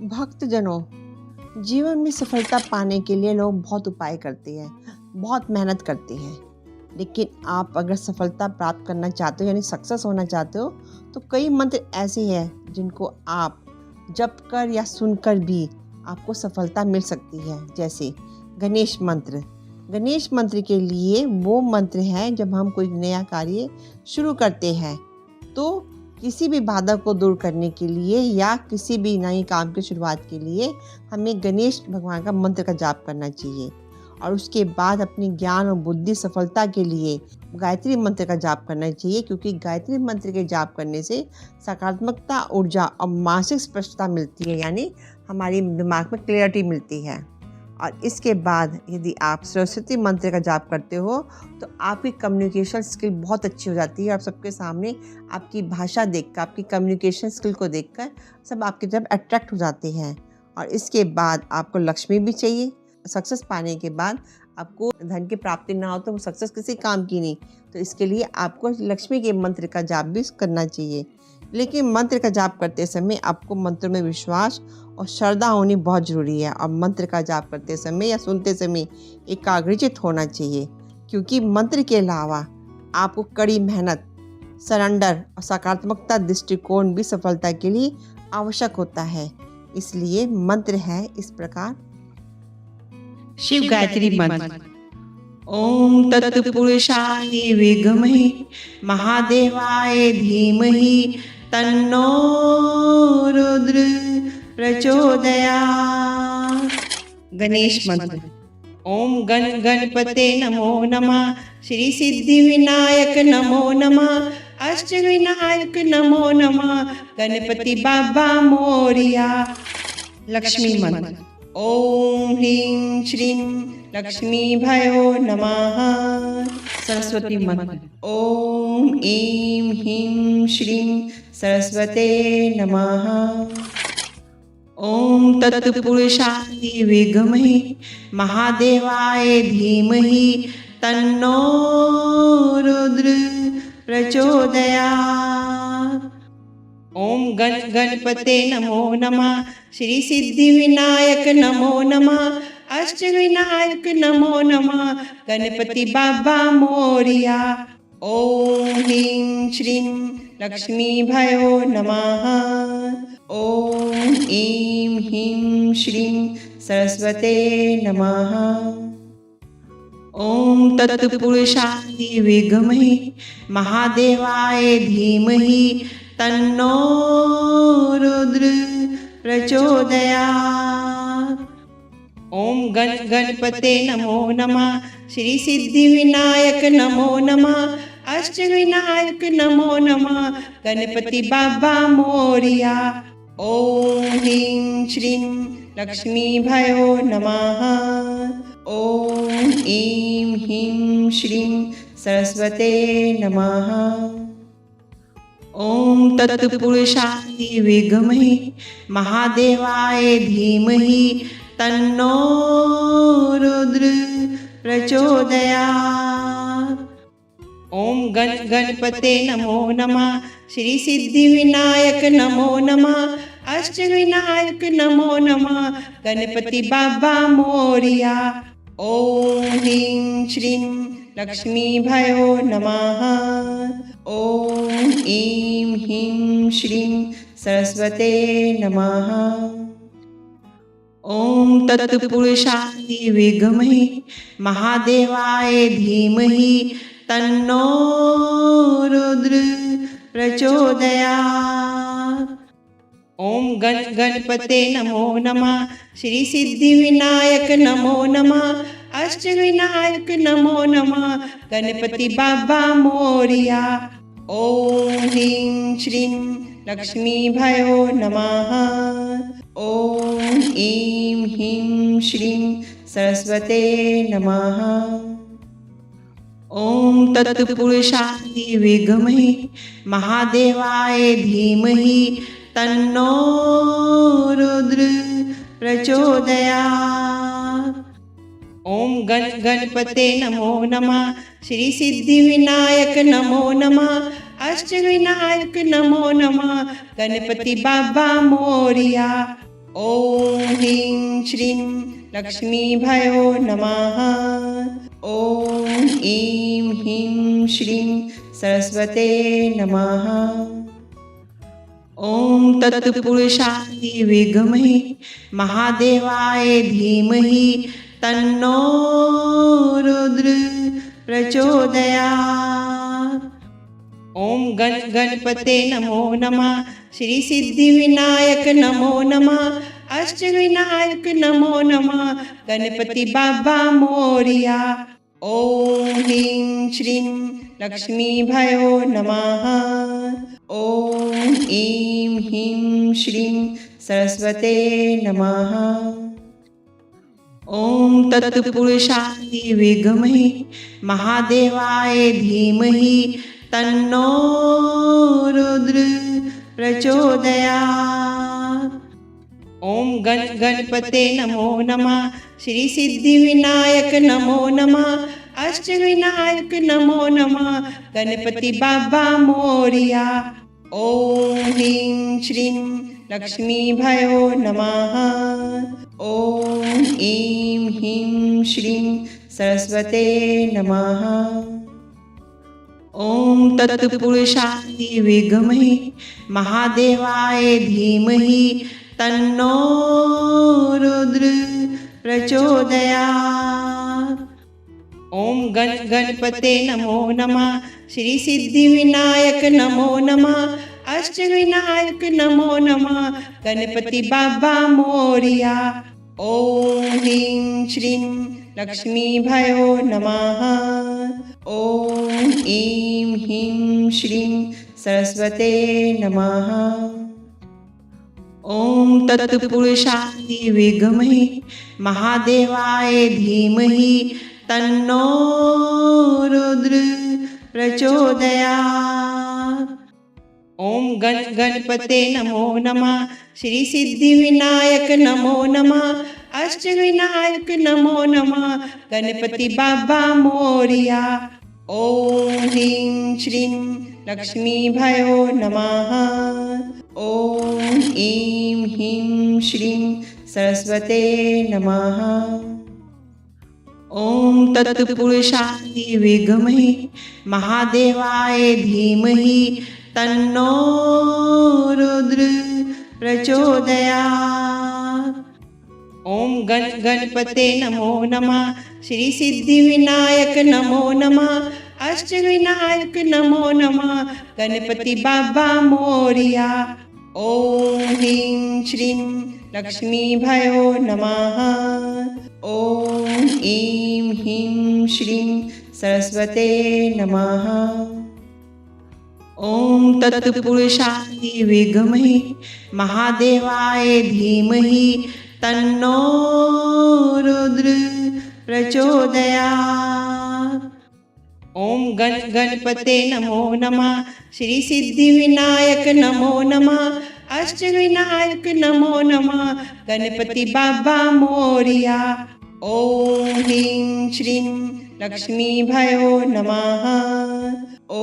भक्तजनों, जीवन में सफलता पाने के लिए लोग बहुत उपाय करते हैं, बहुत मेहनत करते हैं। लेकिन आप अगर सफलता प्राप्त करना चाहते हो यानी सक्सेस होना चाहते हो, तो कई मंत्र ऐसे हैं जिनको आप जप कर या सुनकर भी आपको सफलता मिल सकती है। जैसे गणेश मंत्र। गणेश मंत्र के लिए वो मंत्र है जब हम कोई नया कार्य शुरू करते हैं, तो किसी भी बाधा को दूर करने के लिए या किसी भी नए काम की शुरुआत के लिए हमें गणेश भगवान का मंत्र का जाप करना चाहिए। और उसके बाद अपनी ज्ञान और बुद्धि सफलता के लिए गायत्री मंत्र का जाप करना चाहिए, क्योंकि गायत्री मंत्र के जाप करने से सकारात्मकता, ऊर्जा और मानसिक स्पष्टता मिलती है, यानी हमारी दिमाग में क्लियरिटी मिलती है। और इसके बाद यदि आप सरस्वती मंत्र का जाप करते हो तो आपकी कम्युनिकेशन स्किल बहुत अच्छी हो जाती है। आप सबके सामने आपकी भाषा देखकर, आपकी कम्युनिकेशन स्किल को देखकर सब आपकी तरफ अट्रैक्ट हो जाते हैं। और इसके बाद आपको लक्ष्मी भी चाहिए। सक्सेस पाने के बाद आपको धन की प्राप्ति ना हो तो वो सक्सेस किसी काम की नहीं, तो इसके लिए आपको लक्ष्मी के मंत्र का जाप भी करना चाहिए। लेकिन मंत्र का जाप करते समय आपको मंत्र में विश्वास और श्रद्धा होनी बहुत ज़रूरी है। और मंत्र का जाप करते समय या सुनते समय एकाग्रचित होना चाहिए, क्योंकि मंत्र के अलावा आपको कड़ी मेहनत, सरेंडर और सकारात्मकता दृष्टिकोण भी सफलता के लिए आवश्यक होता है। इसलिए मंत्र है इस प्रकार। शिव गायत्री मंत्र। ओम तत्पुरुषाय विद्महे महादेवाय धीमहि तन्नो रुद्र प्रचोदयात्। गणेश मंत्र। ओम गण गणपते नमो नमः। श्री सिद्धि विनायक नमो नमः। अष्ट विनायक नमो नमः। गणपति बाबा मोरिया। लक्ष्मी मंत्र। ओम ह्रीं श्रीं लक्ष्मी भयो नमः। सरस्वती मंत्र। ओम ऐं ह्रीं श्रीं सरस्वते नमः। ओम तत्पुरुषाय विद्महे महादेवाय धीमहि तन्नो रुद्र प्रचोदयात्। ओम गण गणपते नमो नमः। श्री सिद्धि विनायक नमो नमः। अष्ट विनायक नमो नमः। गणपति बाबा मोरिया। ओम ह्रीं श्रीं लक्ष्मी भयो नमः। ओम ऐं ह्रीं श्रीं सरस्वते नमः। ओम तत्पुरुषाय विद्महे महादेवाय धीमहि तन्नो रुद्र प्रचोदयात्। ओम गण गणपते नमो नमः। श्री सिद्धि विनायक नमो नमः। अष्ट विनायक नमो नमः। गणपति बाबा मोरिया। ओम ह्रीं श्रीं लक्ष्मी भयो नमः। ओम ऐं ह्रीं श्रीं सरस्वते नमः। ओम तत्पुरुषाय विद्महे महादेवाय धीमहि तन्नो रुद्र प्रचोदयात्। ओम गण गणपते नमो नमः। श्री सिद्धि विनायक नमो नमः। अष्ट विनायक नमो नमः। गणपति बाबा मोरिया। ओम ह्रीं श्रीं लक्ष्मी भयो नमः। ओम ऐं ह्रीं श्रीं सरस्वते नमः। ओम तत्पुरुषाय विद्महे महादेवाय धीमहि तन्नो रुद्र प्रचोदयात्। ओम गण गणपते नमो नमः। श्री सिद्धि विनायक नमो नमः। अष्ट विनायक नमो नमः। गणपति बाबा मोरिया। ओम ह्रीं श्रीं लक्ष्मी भयो नमः। ओम ऐं ह्रीं श्रीं सरस्वते नमः। ओम तत्पुरुषाय विद्महे महादेवाय धीमहि तन्नो रुद्र प्रचोदयात्। ओम गण गणपते नमो नमः। श्री सिद्धि विनायक नमो नमः। अष्ट विनायक नमो नमः। गणपति बाबा मोरिया। ॐ ह्रीं श्रीं लक्ष्मीभयो नमः। ॐ ऐं ह्रीं श्रीं सरस्वते नमः। ॐ तत्पुरुषाय विद्महे महादेवाय धीमहि तन्नो रुद्र प्रचोदयात्। ॐ गणपते नमो नमः। श्री सिद्धिविनायक नमो नमः। अष्टविनायक नमो नमः। गणपति बाबा मोरया। ॐ ह्रीं श्रीं लक्ष्मीभयो नमः। ॐ ऐं ह्रीं श्रीं सरस्वते नमः। ॐ तत्पुरुषाय विद्महे महादेवाय धीमहि तन्नो रुद्र प्रचोदयात्। ॐ गणपते नमो नमः। श्री सिद्धिविनायक नमो नमः। अष्टविनायक नमो नमः। गणपति बाबा मोरया। ॐ ह्रीं श्रीं लक्ष्मीभयो नमः। ॐ ऐं ह्रीं श्रीं सरस्वते नमः। ॐ तत्पुरुषाय विद्महे महादेवाय धीमहि तन्नो रुद्र प्रचोदयात्। ॐ गणपते नमो नमः। श्री सिद्धिविनायक नमो नमः। अष्टविनायक नमो नमः। गणपति बाबा मोरया। ॐ ह्रीं श्रीं लक्ष्मीभयो नमः। ॐ ऐं ह्रीं श्रीं सरस्वते नमः। ॐ तत्पुरुषाय विद्महे महादेवाय धीमहि तन्नो रुद्र प्रचोदयात्। ॐ गणपते नमो नमः। श्री सिद्धिविनायक नमो नमः। अष्टविनायक नमो नमः। गणपति बाबा मोरया। ॐ ह्रीं श्रीं लक्ष्मीभयो नमः। ॐ ऐं ह्रीं श्रीं सरस्वते नमः। ॐ तत्पुरुषाय विद्महे महादेवाय धीमहि तन्नो रुद्र प्रचोदयात्। ॐ गणपते नमो नमः। श्री सिद्धिविनायक नमो नमः। अष्टविनायक नमो नमः। गणपति बाबा मोरया। ॐ ह्रीं श्रीं लक्ष्मीभयो नमः। ॐ ऐं ह्रीं श्रीं सरस्वते नमः। ॐ तत्पुरुषाय विद्महे महादेवाय धीमहि तन्नो रुद्र प्रचोदयात्। ॐ गणपते नमो नमः। श्री सिद्धिविनायक नमो नमः। अष्टविनायक नमो नमः। गणपति बाबा मोरया। ॐ ह्रीं श्रीं लक्ष्मीभयो नमः। ॐ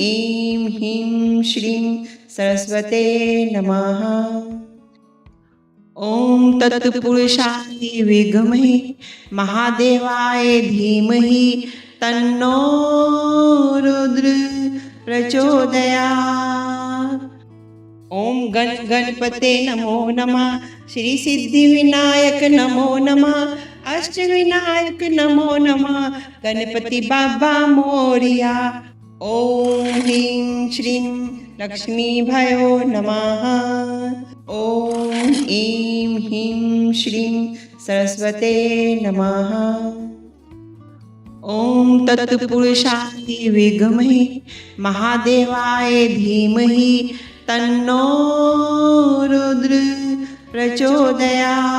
ऐं ह्रीं श्रीं सरस्वते नमः। ॐ तत्पुरुषाय विद्महे महादेवाय धीमहि तन्नो रुद्र प्रचोदयात्। ॐ गणपते नमो नमः। श्री सिद्धिविनायक नमो नमः। अष्टविनायक नमो नमः। गणपति बाबा मोरया। ॐ ह्रीं श्रीं लक्ष्मीभयो नमः। ॐ ऐं ह्रीं श्रीं सरस्वते नमः। ॐ तत्पुरुषाय विद्महे महादेवाय धीमहि तन्नो रुद्र प्रचोदयात्।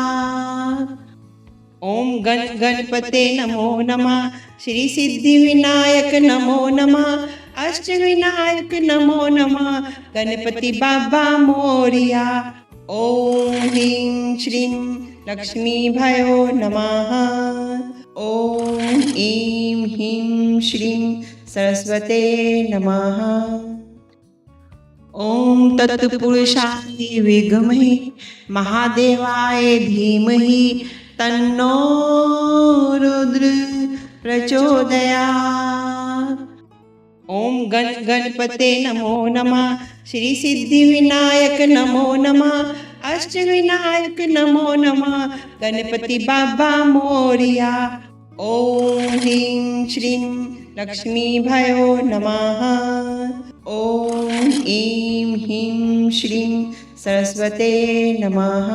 ॐ गणपते नमो नमः। श्री सिद्धिविनायक नमो नमः। अष्टविनायक नमो नमः। गणपति बाबा मोरया। ॐ ह्रीं श्रीं लक्ष्मीभयो नमः। ॐ ऐं ह्रीं श्रीं सरस्वते नमः। ॐ तत्पुरुषाय विद्महे महादेवाय धीमहि तन्नो रुद्र प्रचोदयात्। ॐ गणपते नमो नमः, श्री सिद्धिविनायक नमो नमः, अष्टविनायक नमो नमः, गणपति बाबा मोरिया। ॐ ह्रीं श्रीं लक्ष्मीभयो नमः। ॐ ऐं ह्रीं श्रीं सरस्वते नमः।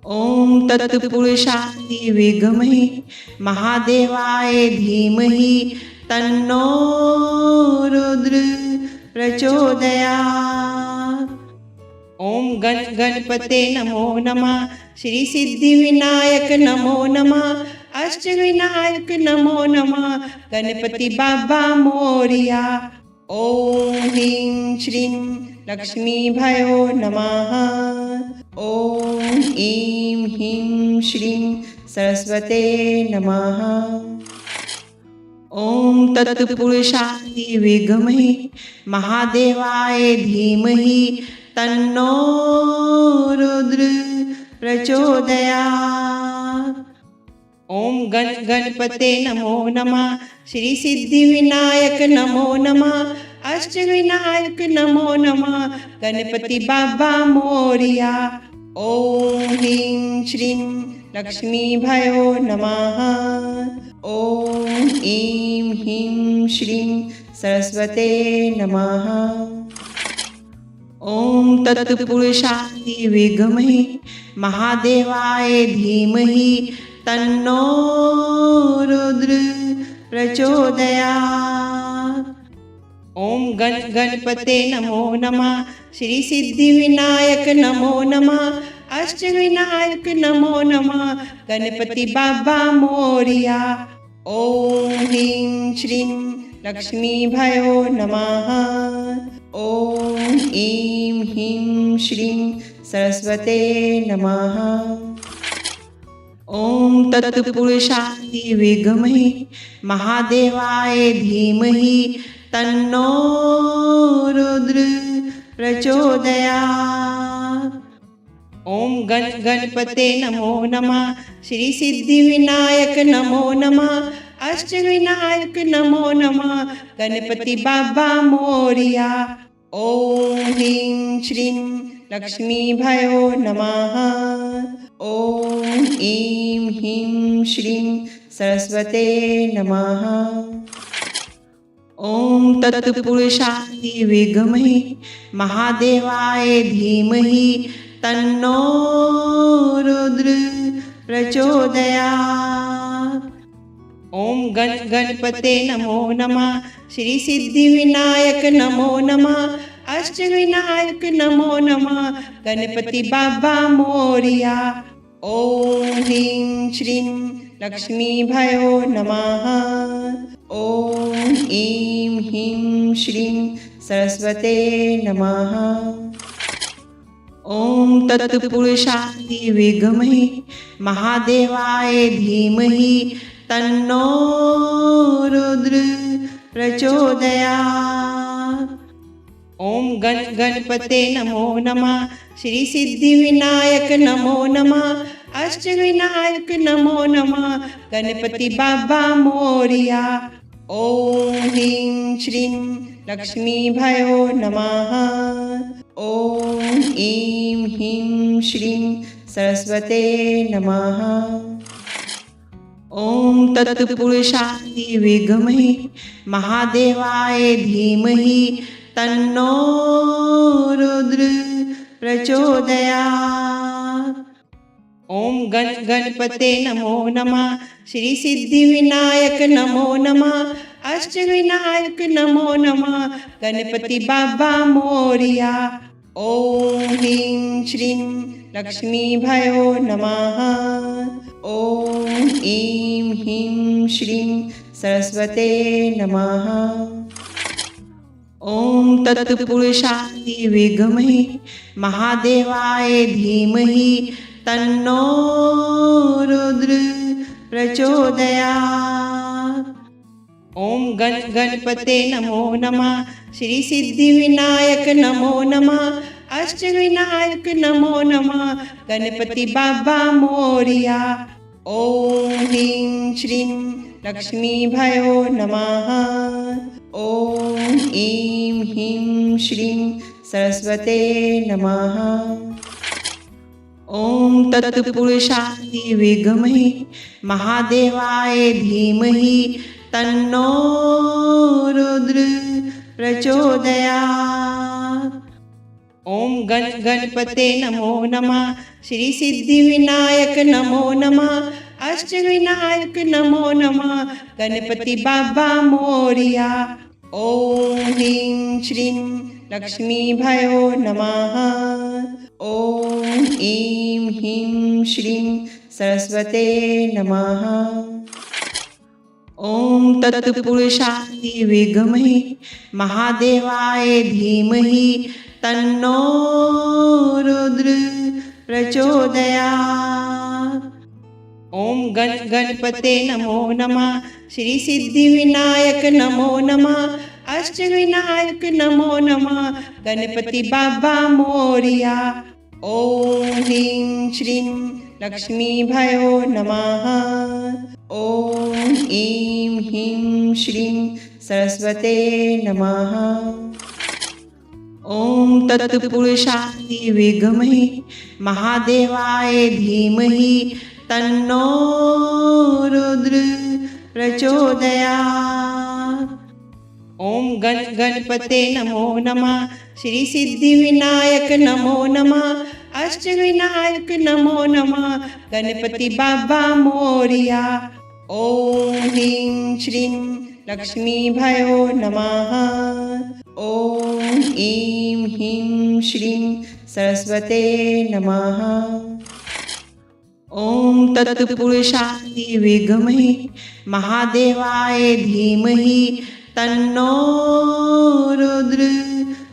ॐ तत्पुरुषाय विद्महे महादेवाय धीमहि तन्नो रुद्र प्रचोदयात्। ॐ गणपते नमो नमः, श्री सिद्धिविनायक नमो नमः, अष्टविनायक नमो नमः, गणपति बाबा मोरिया। ॐ ह्रीं श्रीं लक्ष्मीभयो नमः। ॐ ऐं ह्रीं श्रीं सरस्वते नमः। ॐ तत्पुरुषाय विद्महे महादेवाय धीमहि तन्नो रुद्र प्रचोदयात्। ॐ गणपते नमो नमः, श्री सिद्धिविनायक नमो नमः, अष्टविनायक नमो नमः, गणपति बाबा मोरिया। ॐ ह्रीं श्रीं लक्ष्मीभयो नमः। ॐ ऐं ह्रीं श्रीं सरस्वते नमः। ॐ तत्पुरुषाय विद्महे महादेवाय धीमहि तन्नो रुद्र प्रचोदयात्। ॐ गणपते नमो नमः, श्री सिद्धिविनायक नमो नमः, अष्टविनायक नमो नमः, गणपति बाबा मोरिया। ॐ ह्रीं श्रीं लक्ष्मीभयो नमः। ॐ ऐं ह्रीं श्रीं सरस्वते नमः। ॐ तत्पुरुषाय विद्महे महादेवाय धीमहि तन्नो रुद्र प्रचोदयात्। ॐ गणपते नमो नमः, श्री सिद्धिविनायक नमो नमः, अष्टविनायक नमो नमः, गणपति बाबा मोरिया। ॐ ह्रीं श्रीं लक्ष्मीभयो नमः। ॐ ऐं ह्रीं श्रीं सरस्वते नमः। ॐ तत्पुरुषाय विद्महे महादेवाय धीमहि तन्नो रुद्र प्रचोदयात्। ॐ गणपते नमो नमः, श्री सिद्धिविनायक नमो नमः, अष्टविनायक नमो नमः, गणपति बाबा मोरिया। ॐ ह्रीं श्रीं लक्ष्मीभयो नमः। ॐ ऐं ह्रीं श्रीं सरस्वते नमः। ॐ तत्पुरुषाय विद्महे महादेवाय धीमहि तन्नो रुद्र प्रचोदयात्। ॐ गणपते नमो नमः, श्री सिद्धिविनायक नमो नमः, अष्टविनायक नमो नमः, गणपति बाबा मोरिया। ॐ ह्रीं श्रीं लक्ष्मीभयो नमः। ॐ ऐं ह्रीं श्रीं सरस्वते नमः। ॐ तत्पुरुषाय विद्महे महादेवाय धीमहि तन्नो रुद्र प्रचोदयात्। ॐ गणपते नमो नमः, श्री सिद्धिविनायक नमो नमः, अष्टविनायक नमो नमः, गणपति बाबा मोरिया। ॐ ह्रीं श्रीं लक्ष्मीभयो नमः। ॐ ऐं ह्रीं श्रीं सरस्वते नमः। ॐ तत्पुरुषाय विद्महे महादेवाय धीमहि तन्नो रुद्र प्रचोदयात्। ॐ गणपते नमो नमः, श्री सिद्धिविनायक नमो नमः अष्टविनायक नमो नमः गणपति बाबा मोरिया। ओम ह्रीं श्रीं लक्ष्मीभयो नमः। ओम ऐं ह्रीं श्रीं सरस्वते नमः। ओम तत्पुरुषाय विद्महे महादेवाय धीमहि तन्नो रुद्र प्रचोदयात्। ओम गणपते नमो नमः श्री सिद्धिविनायक नमो नमः अष्टविनायक नमो नमः गणपति बाबा मोरिया। ओम ह्रीं श्रीं लक्ष्मीभयो नमः। ओम ऐं ह्रीं श्रीं सरस्वते नमः। ओम तत्पुरुषाय विद्महे महादेवाय धीमहि तन्नो रुद्र प्रचोदयात्। ओम गणपते नमो नमः श्री सिद्धिविनायक नमो नमः अष्टविनायक नमो नमः गणपति बाबा मोरिया। ओम ह्रीं श्रीं लक्ष्मीभयो नमः। ओम ऐं ह्रीं श्रीं सरस्वते नमः। ओम तत्पुरुषाय विद्महे महादेवाय धीमहि तन्नो रुद्र प्रचोदयात्। ओम गणपते नमो नमः श्री सिद्धिविनायक नमो नमः अष्टविनायक नमो नमः गणपति बाबा मोरिया। ओम ह्रीं श्रीं लक्ष्मीभयो नमः। ओम ऐं ह्रीं श्रीं सरस्वते नमः। ओम तत्पुरुषाय विद्महे महादेवाय धीमहि तन्नो रुद्र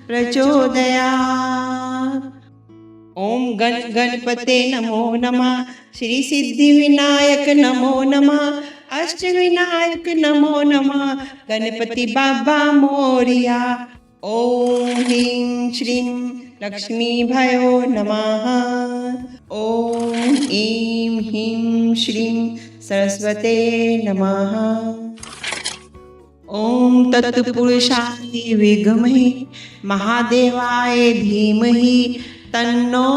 प्रचोदयात्। ओम गणपते नमो नमः श्री सिद्धिविनायक नमो नमः अष्टविनायक नमो नमः गणपति बाबा मोरिया। ओम ह्रीं श्रीं लक्ष्मीभयो नमः। ओम ऐं ह्रीं श्रीं सरस्वते नमः। ओम तत्पुरुषाय विद्महे महादेवाय धीमहि तन्नो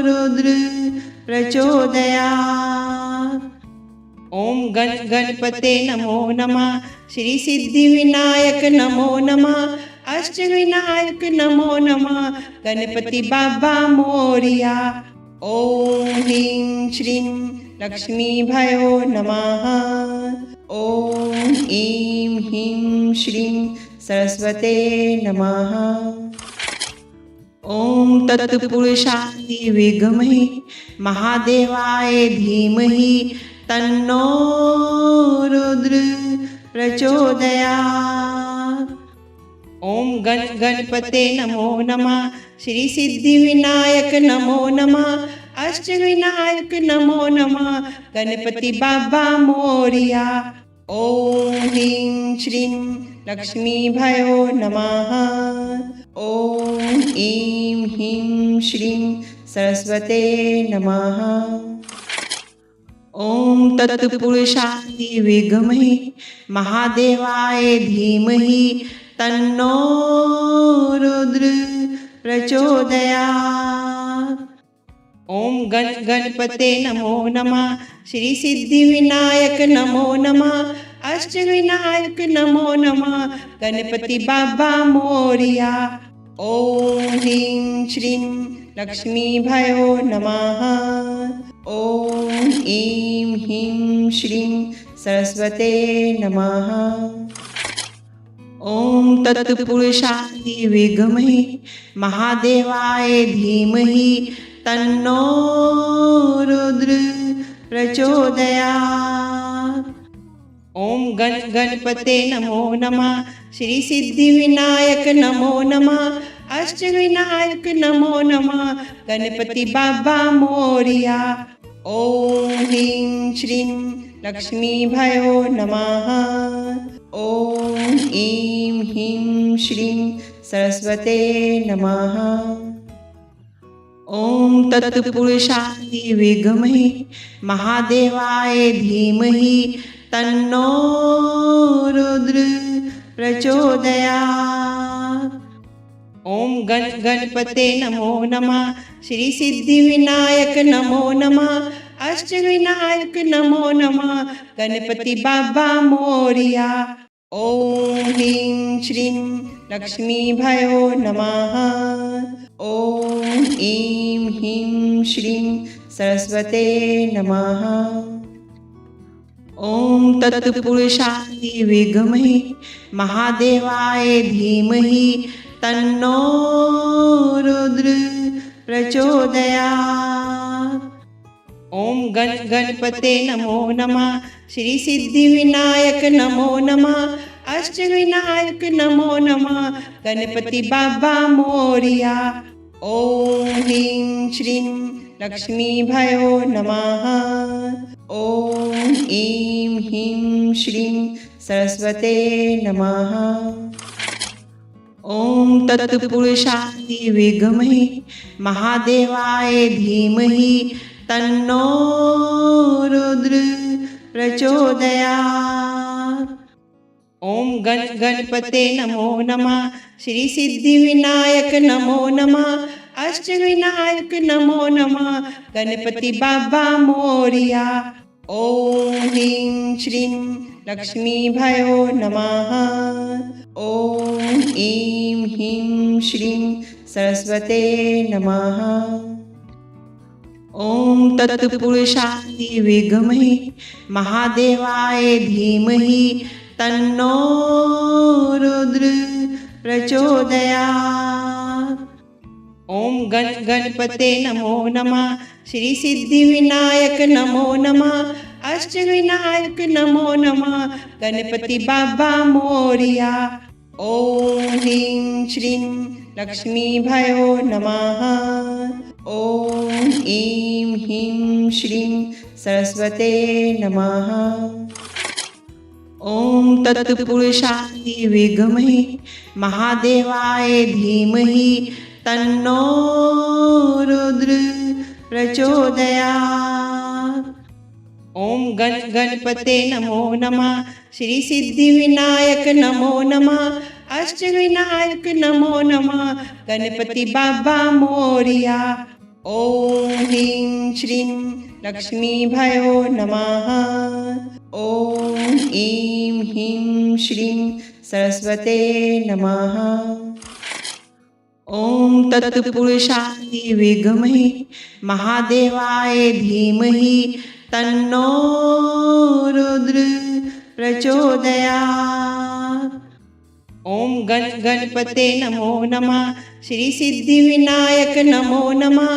रुद्र प्रचोदयात्। ओम गणपते नमो नमः श्री सिद्धिविनायक नमो नमः अष्टविनायक नमो नमः गणपति बाबा मोरिया। ओम ह्रीं श्रीं लक्ष्मीभयो नमः। ओम ऐं ह्रीं श्रीं सरस्वते नमः। ओम तत्पुरुषाय विद्महे महादेवाय धीमहि तन्नो रुद्र प्रचोदयात्। ओम गणपते नमो नमः श्री सिद्धिविनायक नमो नमः अष्टविनायक नमो नमः गणपति बाबा मोरिया। ओम ह्रीं श्रीं लक्ष्मीभयो नमः। ओम ऐं ह्रीं श्रीं सरस्वते नमः। ओम तत्पुरुषाय विद्महे महादेवाय धीमहि तन्नो रुद्र प्रचोदयात्। ओम गणपते नमो नमः श्री सिद्धिविनायक नमो नमः अष्टविनायक नमो नमः गणपति बाबा मोरिया। ओम ह्रीं श्रीं लक्ष्मीभयो नमः। ओम ऐं ह्रीं श्रीं सरस्वते नमः। ओम तत्पुरुषाय विद्महे महादेवाय धीमहि तन्नो रुद्र प्रचोदयात्। ओम गणपते नमो नमः श्री सिद्धिविनायक नमो नमः अष्टविनायक नमो नमः गणपति बाबा मोरिया। ओम ह्रीं श्रीं लक्ष्मीभयो नमः। ॐ ईं ह्रीं श्रीं सरस्वते नमः। ॐ तत्पुरुषाय विद्महे महादेवाय धीमहि तन्नो रुद्र प्रचोदयात्। ॐ गणपते नमो नमः। श्री सिद्धिविनायक नमो नमः। अष्टविनायक नमो नमः। गणपति बाबा मोरिया। ॐ ह्रीं श्रीं लक्ष्मीभयो नमः। ॐ ईं ह्रीं श्रीं सरस्वते नमः। ॐ तत्पुरुषाय विद्महे महादेवाय धीमहि तन्नो रुद्र प्रचोदयात्। ॐ गणपते नमो नमः। श्री सिद्धिविनायक नमो नमः। अष्टविनायक नमो नमः। गणपति बाबा मोरिया। ॐ ह्रीं श्रीं लक्ष्मीभयो नमः। ॐ ईं ह्रीं श्रीं सरस्वते नमः। ॐ तत्पुरुषाय विद्महे महादेवाय धीमहि तन्नो रुद्र प्रचोदयात्। ॐ गणपते नमो नमः। श्री सिद्धिविनायक नमो नमः। अष्टविनायक नमो नमः। गणपति बाबा मोरिया। ॐ ह्रीं श्रीं लक्ष्मीभयो नमः। ॐ ईं ह्रीं श्रीं सरस्वते नमः। ॐ तत्पुरुषाय विद्महे महादेवाय धीमहि तन्नो रुद्र प्रचोदयात्। ॐ गणपते नमो नमः। श्री सिद्धिविनायक नमो नमः। अष्टविनायक नमो नमः। गणपति बाबा मोरिया। ॐ ह्रीं श्रीं लक्ष्मीभयो नमः। ॐ ईं ह्रीं श्रीं सरस्वते नमः। ॐ तत्पुरुषाय विद्महे महादेवाय धीमहि तन्नो रुद्र प्रचोदयात्। ॐ गणपते नमो नमः। श्री सिद्धिविनायक नमो नमः। अष्टविनायक नमो नमः। गणपति बाबा मोरिया। ॐ ह्रीं श्रीं लक्ष्मीभयो नमः। ॐ ईं ह्रीं श्रीं सरस्वते नमः। ॐ तत्पुरुषाय विद्महे महादेवाय धीमहि तन्नो रुद्र प्रचोदयात्। ॐ गणपते नमो नमः। श्री सिद्धिविनायक नमो नमः।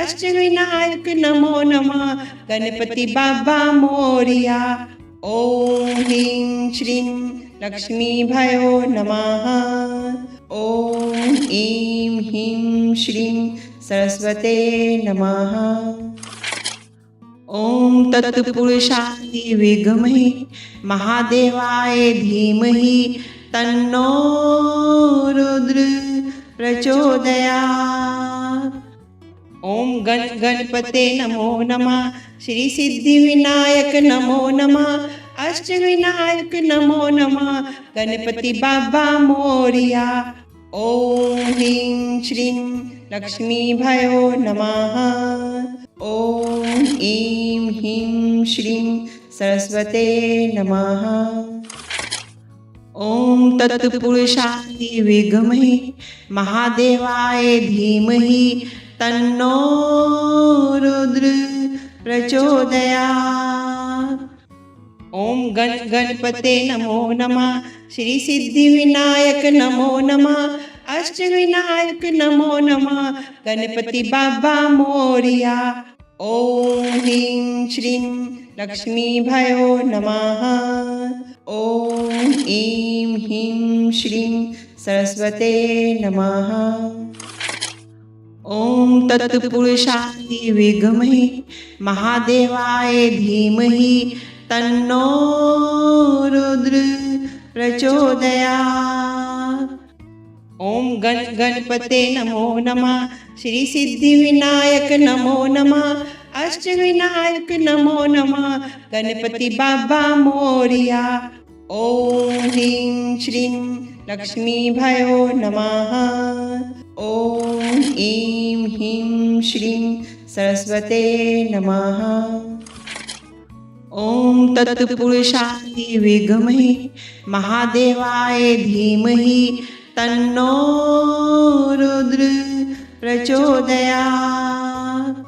अष्टविनायक नमो नमः। गणपति बाबा मोरिया। ॐ ह्रीं श्रीं लक्ष्मीभयो नमः। ॐ ईं ह्रीं श्रीं सरस्वते नमः। ॐ तत्पुरुषाय विद्महे महादेवाय धीमहि तन्नो रुद्र प्रचोदयात्। ॐ गणपते नमो नमः। श्री सिद्धिविनायक नमो नमः। अष्टविनायक नमो नमः। गणपति बाबा मोरिया। ॐ ह्रीं श्रीं लक्ष्मीभयो नमः। ॐ ईं ह्रीं श्रीं सरस्वते नमः। ॐ तत्पुरुषाय विद्महे महादेवाय धीमहि तन्नो रुद्र प्रचोदयात्। ॐ गणपते नमो नमः। श्री सिद्धिविनायक नमो नमः। अष्टविनायक नमो नमः। गणपति बाबा मोरिया। ॐ ह्रीं श्रीं लक्ष्मीभयो नमः। ॐ ईं ह्रीं श्रीं सरस्वते नमः। ॐ तत्पुरुषाय विद्महे महादेवाय धीमहि तन्नो रुद्र प्रचोदयात्। ॐ गणपते नमो नमः। श्री सिद्धिविनायक नमो नमः। अष्टविनायक नमो नमः। गणपति बाबा मोरिया। ॐ ह्रीं श्रीं लक्ष्मीभयो नमः। ॐ ऐं ह्रीं श्रीं सरस्वते नमः। ॐ तत्पुरुषाय विद्महे महादेवाय धीमहि तन्नो रुद्र प्रचोदयात्।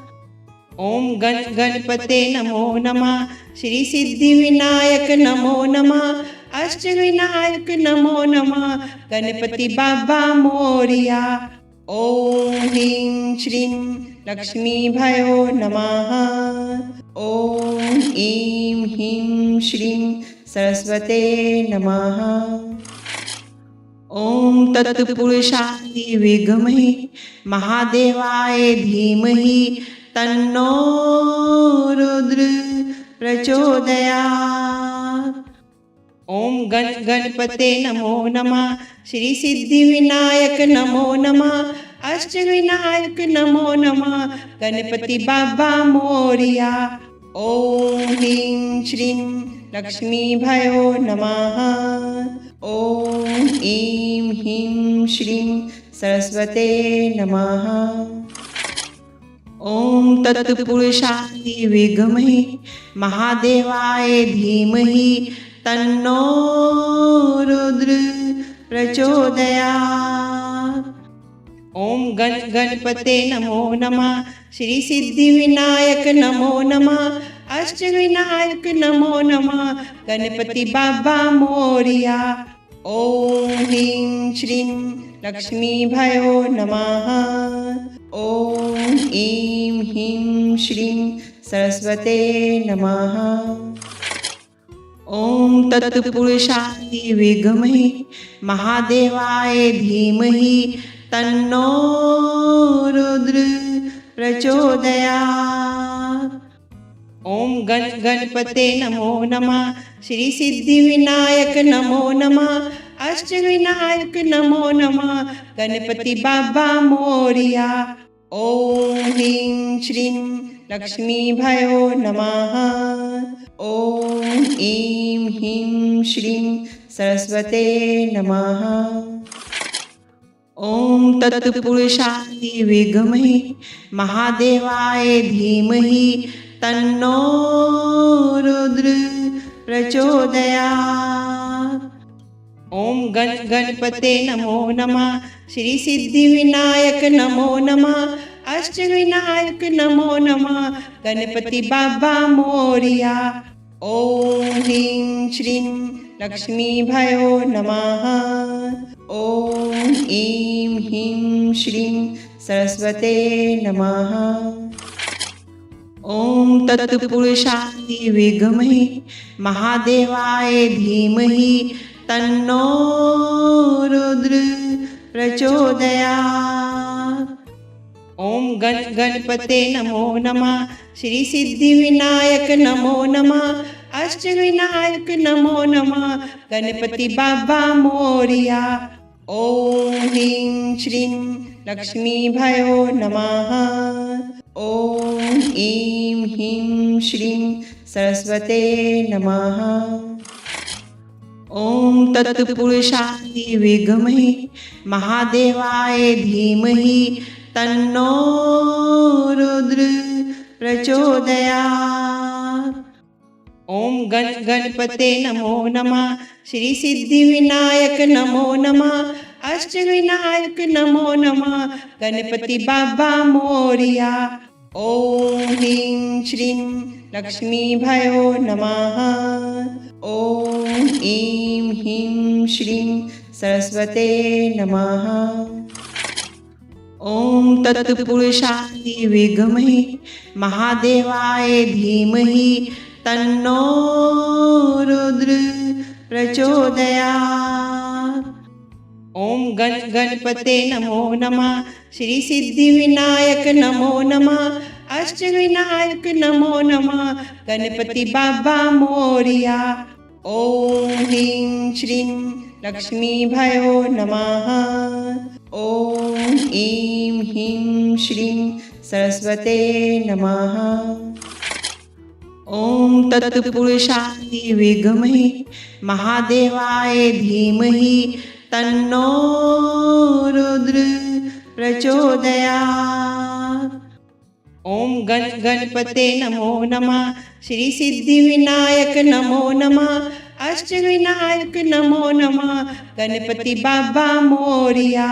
ॐ गणपते नमो नमः। श्री सिद्धिविनायक नमो नमः। अष्टविनायक नमो नमः। गणपति बाबा मोरिया। ॐ ह्रीं श्रीं लक्ष्मीभयो नमः। ॐ ऐं ह्रीं श्रीं सरस्वते नमः। ॐ तत्पुरुषाय विद्महे महादेवाय धीमहि तन्नो रुद्र प्रचोदयात्। ॐ गणपते नमो नमः। श्री सिद्धिविनायक नमो नमः। अष्टविनायक नमो नमः। गणपति बाबा मोरिया। ॐ ह्रीं श्रीं लक्ष्मीभयो नमः। ॐ ऐं ह्रीं श्रीं सरस्वते नमः। ॐ तत्पुरुषाय विद्महे महादेवाय धीमहि तन्नो रुद्र प्रचोदयात्। ॐ गणपते नमो नमः। श्री सिद्धिविनायक नमो नमः। अष्टविनायक नमो नमः। गणपति बाबा मोरिया। ॐ ह्रीं श्रीं लक्ष्मीभयो नमः। ॐ ऐं ह्रीं श्रीं सरस्वते नमः। ॐ तत्पुरुषाय विद्महे महादेवाय धीमहि तन्नो रुद्र प्रचोदयात्। ॐ गणपते नमो नमः। श्री सिद्धिविनायक नमो नमः। अष्टविनायक नमो नमः। गणपति बाबा मोरिया। ॐ ह्रीं श्रीं लक्ष्मीभयो नमः। ॐ ऐं ह्रीं श्रीं सरस्वते नमः। ॐ तत्पुरुषाय विद्महे महादेवाय धीमहि तन्नो रुद्र प्रचोदयात्। ॐ गणपते नमो नमः। श्री सिद्धिविनायक नमो नमः। अष्टविनायक नमो नमः। गणपति बाबा मोरिया। ॐ ह्रीं श्रीं लक्ष्मीभयो नमः। ॐ ऐं ह्रीं श्रीं सरस्वते नमः। ॐ तत्पुरुषाय विद्महे महादेवाय धीमहि तन्नो रुद्र प्रचोदयात्। ॐ गणपते नमो नमः। श्री सिद्धिविनायक नमो नमः। अष्टविनायक नमो नमः। गणपति बाबा मोरिया। ॐ ह्रीं श्रीं लक्ष्मीभयो नमः। ॐ ऐं ह्रीं श्रीं सरस्वते नमः। ॐ तत्पुरुषाय विद्महे महादेवाय धीमहि तन्नो रुद्र प्रचोदयात्। ॐ गणपते नमो नमः। श्री सिद्धिविनायक नमो नमः। अष्टविनायक नमो नमः। गणपति बाबा मोरिया। ॐ ह्रीं श्रीं लक्ष्मीभयो नमः। ॐ ऐं ह्रीं श्रीं सरस्वते नमः। ॐ तत्पुरुषाय विद्महे महादेवाय धीमहि तन्नो रुद्र प्रचोदयात्। ॐ गणपते नमो नमः। श्री सिद्धिविनायक नमो नमः। अष्टविनायक नमो नमः। गणपति बाबा मोरिया। ॐ ॐ ह्रीं श्रीं लक्ष्मीभ्यो नमः। ॐ ऐं ह्रीं श्रीं सरस्वते नमः। ॐ तत्पुरुषाय विद्महे महादेवाय धीमहि तन्नो रुद्र प्रचोदयात्। ॐ गणपते नमो नमः। श्री सिद्धिविनायक नमो नमः। अष्टविनायक नमो नमः। गणपति बाबा मोरिया।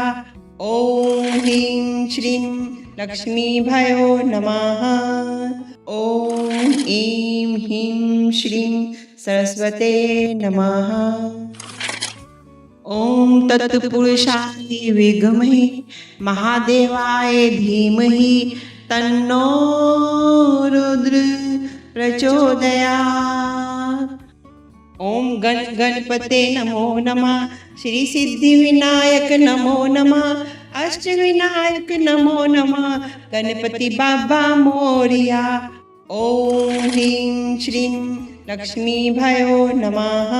ॐ ह्रीं श्रीं लक्ष्मीभ्यो नमः। ॐ ऐं ह्रीं श्रीं सरस्वते नमः। ॐ तत्पुरुषाय विद्महे महादेवाय धीमहि तन्नो रुद्र प्रचोदयात्। ॐ गणपते नमो नमः। श्री सिद्धिविनायक नमो नमः। अष्टविनायक नमो नमः। गणपति बाबा मोरिया। ॐ ह्रीं श्रीं लक्ष्मीभ्यो नमः।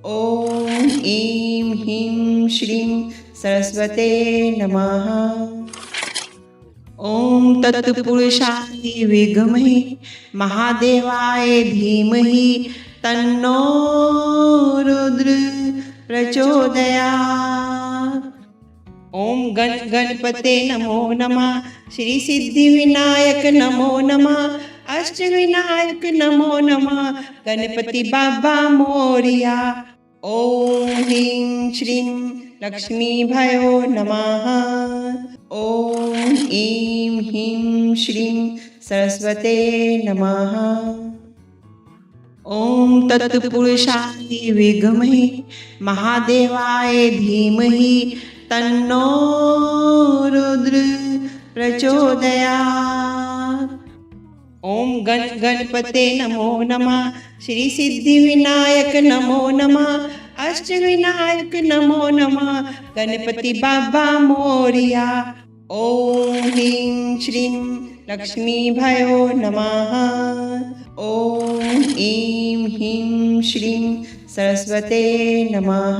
ॐ ऐं ह्रीं श्रीं सरस्वते नमः। ॐ तत्पुरुषाय विद्महे महादेवाय धीमहि तन्नो रुद्र प्रचोदयात्। ॐ गणपते नमो नमः। श्री सिद्धिविनायक नमो नमः। अष्टविनायक नमो नमः। गणपति बाबा मोरिया। ॐ ह्रीं श्रीं लक्ष्मीभ्यो नमः। ॐ ऐं ह्रीं श्रीं सरस्वते नमः। ॐ तत्पुरुषाय विद्महे महादेवाय धीमहि तन्नो रुद्र प्रचोदयात्। ॐ गणपते नमो नमः। श्री सिद्धिविनायक नमो नमः। अष्टविनायक नमो नमः। गणपति बाबा मोरिया। ॐ ह्रीं श्रीं लक्ष्मीभ्यो नमः। ॐ ऐं ह्रीं श्रीं सरस्वते नमः।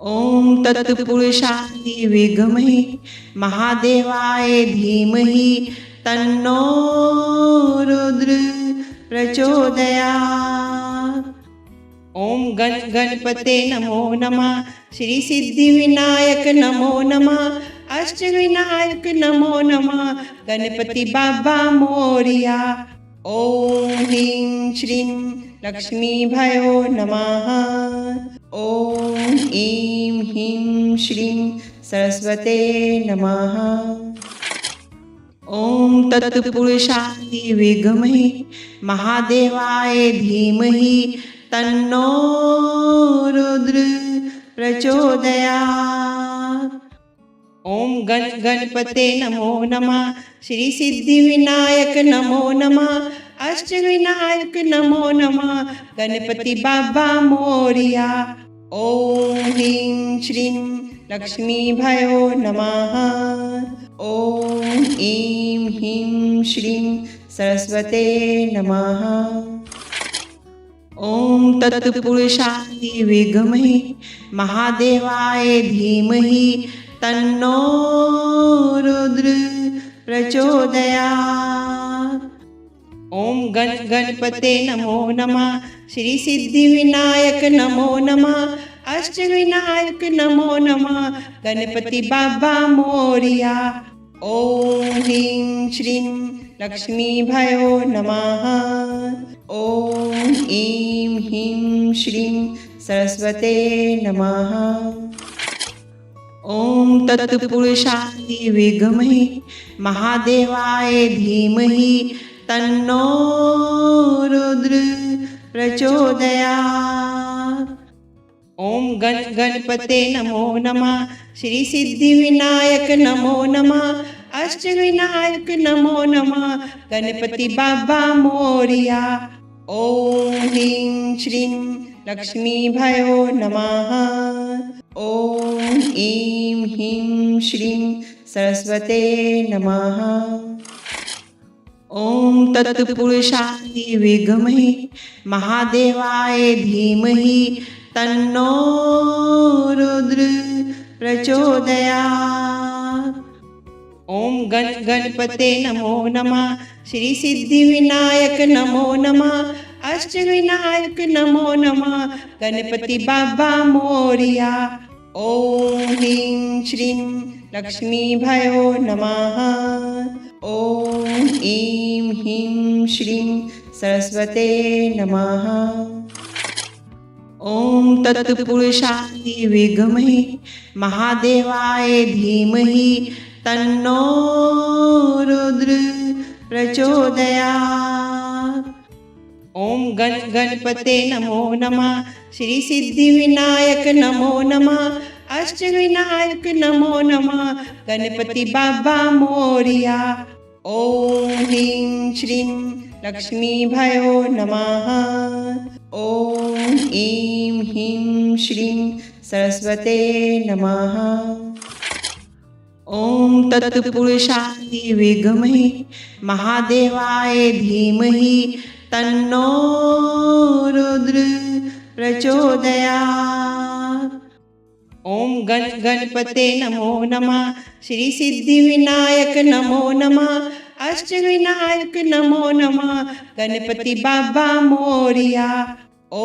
ॐ तत्पुरुषाय विद्महे महादेवाय धीमहि तन्नो रुद्र प्रचोदयात्। ॐ गणपते नमो नमः। श्री सिद्धिविनायक नमो नमः। अष्टविनायक नमो नमः। गणपति बाबा मोरिया। ॐ ह्रीं श्रीं लक्ष्मीभ्यो नमः। ॐ ऐं ह्रीं श्रीं सरस्वते नमः। ॐ तत्पुरुषाय विद्महे महादेवाय धीमहि तन्नो रुद्र प्रचोदयात्। ॐ गणपते नमो नमः। श्री सिद्धिविनायक नमो नमः। अष्टविनायक नमो नमः। गणपति बाबा मोरिया। ॐ ह्रीं श्रीं लक्ष्मीभ्यो नमः। ॐ ऐं ह्रीं श्रीं सरस्वते नमः। ॐ तत्पुरुषाय विद्महे महादेवाय धीमहि तन्नो रुद्र प्रचोदयात्। ॐ गणपते नमो नमः। श्री सिद्धिविनायक नमो नमः। अष्टविनायक नमो नमः। गणपति बाबा मोरिया। ॐ ह्रीं श्रीं लक्ष्मीभ्यो नमः। ॐ ऐं ह्रीं श्रीं सरस्वते नमः। ॐ तत्पुरुषाय विद्महे महादेवाय धीमहि तन्नो रुद्र प्रचोदयात्। ॐ गणपते नमो नमः। श्री सिद्धिविनायक नमो नमः। अष्टविनायक नमो नमः। गणपति बाबा मोरिया। ॐ ह्रीं श्रीं लक्ष्मीभ्यो नमः। ॐ ऐं ह्रीं श्रीं सरस्वते नमः। ॐ तत्पुरुषाय विद्महे महादेवाय धीमहि तन्नो रुद्र प्रचोदयात्। ॐ गणपते नमो नमः, श्री सिद्धिविनायक नमो नमः, अष्टविनायक नमो नमः, गणपति बाबा मोरिया। ॐ ह्रीं श्रीं लक्ष्मीभयो नमः। ॐ ऐं ह्रीं श्रीं सरस्वते नमः। ॐ तत्पुरुषाय विद्महे महादेवाय धीमहि तन्नो रुद्र प्रचोदयात्। ॐ गणपते नमो नमः, श्री सिद्धिविनायक नमो नमः, अष्टविनायक नमो नमः, गणपति बाबा मोरिया। ॐ ह्रीं श्रीं लक्ष्मीभयो नमः। ॐ ऐं ह्रीं श्रीं सरस्वते नमः। ॐ तत्पुरुषाय विद्महे महादेवाय धीमहि तन्नो रुद्र प्रचोदयात्। ॐ गणपते नमो नमः, श्री सिद्धिविनायक नमो नमः, अष्टविनायक नमो नमः, गणपति बाबा मोरिया। ॐ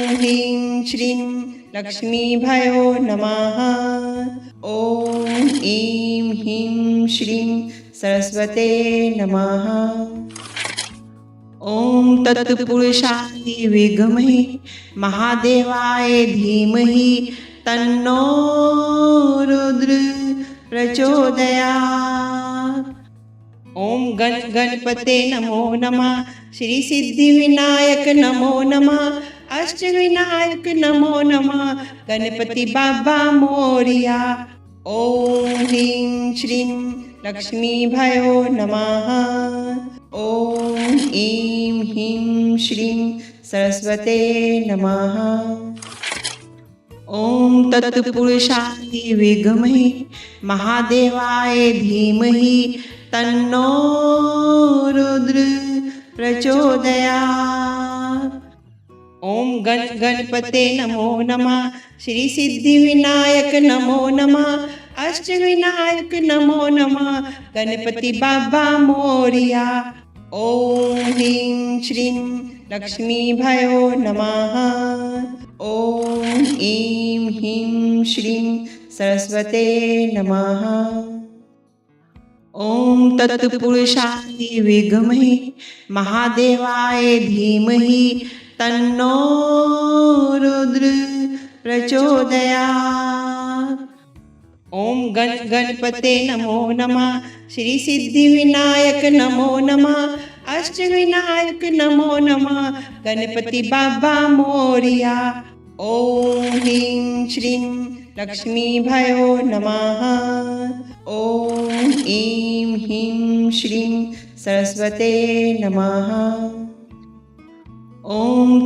ह्रीं श्रीं लक्ष्मीभयो नमः। ॐ ऐं ह्रीं श्रीं सरस्वते नमः। ॐ तत्पुरुषाय विद्महे महादेवाय धीमहि तन्नो रुद्र प्रचोदयात्। ॐ गणपते नमो नमः, श्री सिद्धिविनायक नमो नमः, अष्टविनायक नमो नमः, गणपति बाबा मोरिया। ॐ ह्रीं श्रीं लक्ष्मीभयो नमः। ॐ ऐं ह्रीं श्रीं सरस्वते नमः। ॐ तत्पुरुषाय विद्महे महादेवाय धीमहि तन्नो रुद्र प्रचोदयात्। ॐ गणपते नमो नमः, श्री सिद्धिविनायक नमो नमः, अष्टविनायक नमो नमः, गणपति बाबा मोरिया। ॐ ह्रीं श्रीं लक्ष्मीभयो नमः। ॐ ऐं ह्रीं श्रीं सरस्वते नमः। ॐ तत्पुरुषाय विद्महे महादेवाय धीमहि तन्नो रुद्र प्रचोदयात्। ॐ गणपते नमो नमः, श्री सिद्धिविनायक नमो नमः, अष्टविनायक नमो नमः, गणपति बाबा मोरिया। ॐ ह्रीं श्रीं लक्ष्मीभयो नमः। ॐ ऐं ह्रीं श्रीं सरस्वते नमः। ॐ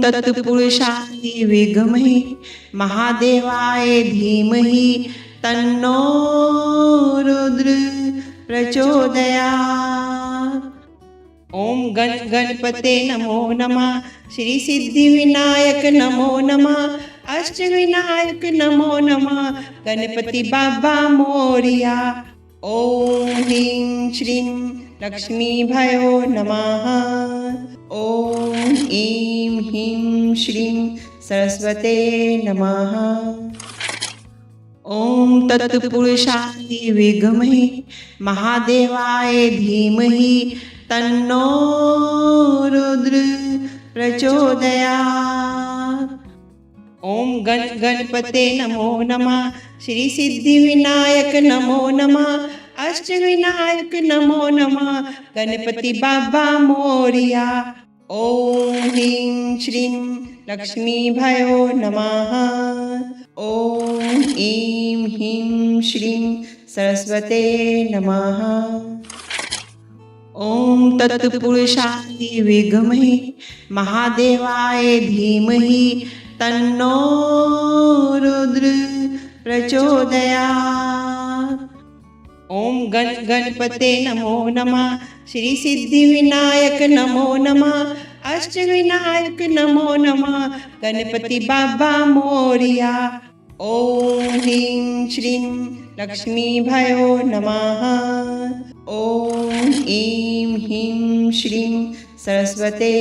तत्पुरुषाय विद्महे महादेवाय धीमहि तन्नो रुद्र प्रचोदयात्। ॐ गणपते नमो नमः, श्री सिद्धिविनायक नमो नमः, अष्टविनायक नमो नमः, गणपति बाबा मोरिया। ॐ ह्रीं श्रीं लक्ष्मीभयो नमः। ॐ ऐं ह्रीं श्रीं सरस्वते नमः। ॐ तत्पुरुषाय विद्महे महादेवाय धीमहि तन्नो रुद्र प्रचोदयात्। ॐ गणपते नमो नमः, श्री सिद्धिविनायक नमो नमः, अष्टविनायक नमो नमः, गणपति बाबा मोरिया। ॐ ह्रीं श्रीं लक्ष्मीभयो नमः। ॐ ऐं ह्रीं श्रीं सरस्वते नमः। ॐ तत्पुरुषाय विद्महे महादेवाय धीमहि तन्नो रुद्र प्रचोदयात्। ॐ गणपते नमो नमः, श्री सिद्धिविनायक नमो नमः अष्टविनायक नमो नमः गणपति बाबा मोरिया। ओम ह्रीं श्रीं लक्ष्मीभयो नमः। ओम ऐं ह्रीं श्रीं सरस्वते